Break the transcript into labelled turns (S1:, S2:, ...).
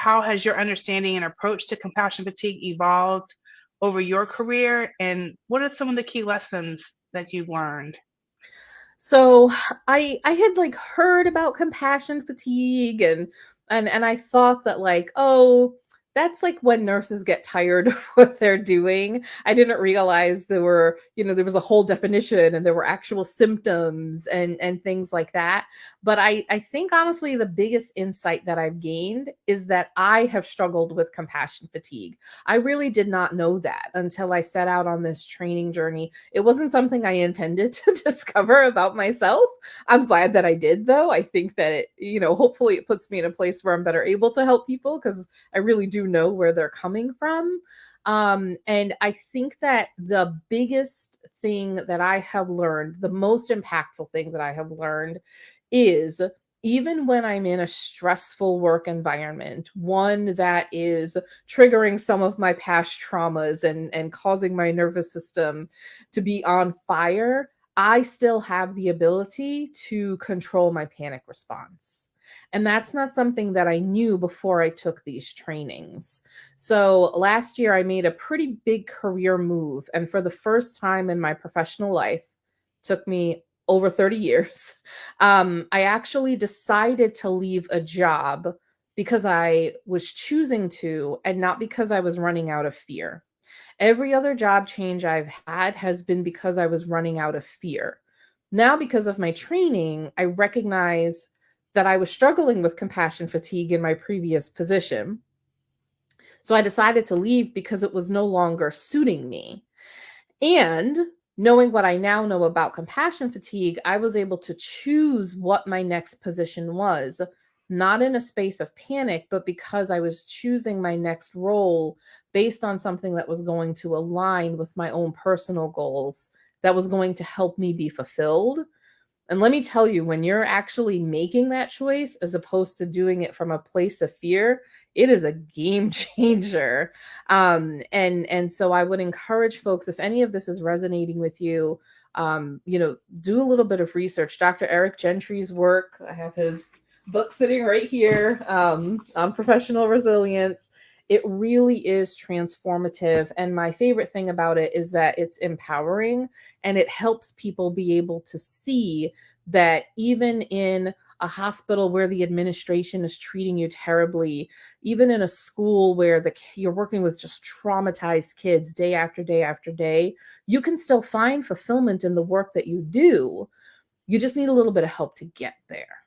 S1: how has your understanding and approach to compassion fatigue evolved over your career? And what are some of the key lessons that you've learned?
S2: So I had like heard about compassion fatigue and I thought that like, oh, that's like when nurses get tired of what they're doing. I didn't realize there was a whole definition and there were actual symptoms and things like that. But I think honestly the biggest insight that I've gained is that I have struggled with compassion fatigue. I really did not know that until I set out on this training journey. It wasn't something I intended to discover about myself. I'm glad that I did, though. I think that hopefully it puts me in a place where I'm better able to help people because I really do know where they're coming from. And I think that the biggest thing that I have learned, the most impactful thing that I have learned is even when I'm in a stressful work environment, one that is triggering some of my past traumas and causing my nervous system to be on fire, I still have the ability to control my panic response. And that's not something that I knew before I took these trainings. So last year, I made a pretty big career move. And for the first time in my professional life, took me over 30 years, I actually decided to leave a job because I was choosing to and not because I was running out of fear. Every other job change I've had has been because I was running out of fear. Now, because of my training, I recognize that I was struggling with compassion fatigue in my previous position. So I decided to leave because it was no longer suiting me. And knowing what I now know about compassion fatigue, I was able to choose what my next position was, not in a space of panic, but because I was choosing my next role based on something that was going to align with my own personal goals, that was going to help me be fulfilled. And let me tell you, when you're actually making that choice as opposed to doing it from a place of fear, it is a game changer. And so I would encourage folks, if any of this is resonating with you, do a little bit of research. Dr. Eric Gentry's work, I have his book sitting right here, on professional resilience. It really is transformative. And my favorite thing about it is that it's empowering and it helps people be able to see that even in a hospital where the administration is treating you terribly, even in a school where you're working with just traumatized kids day after day after day, you can still find fulfillment in the work that you do. You just need a little bit of help to get there.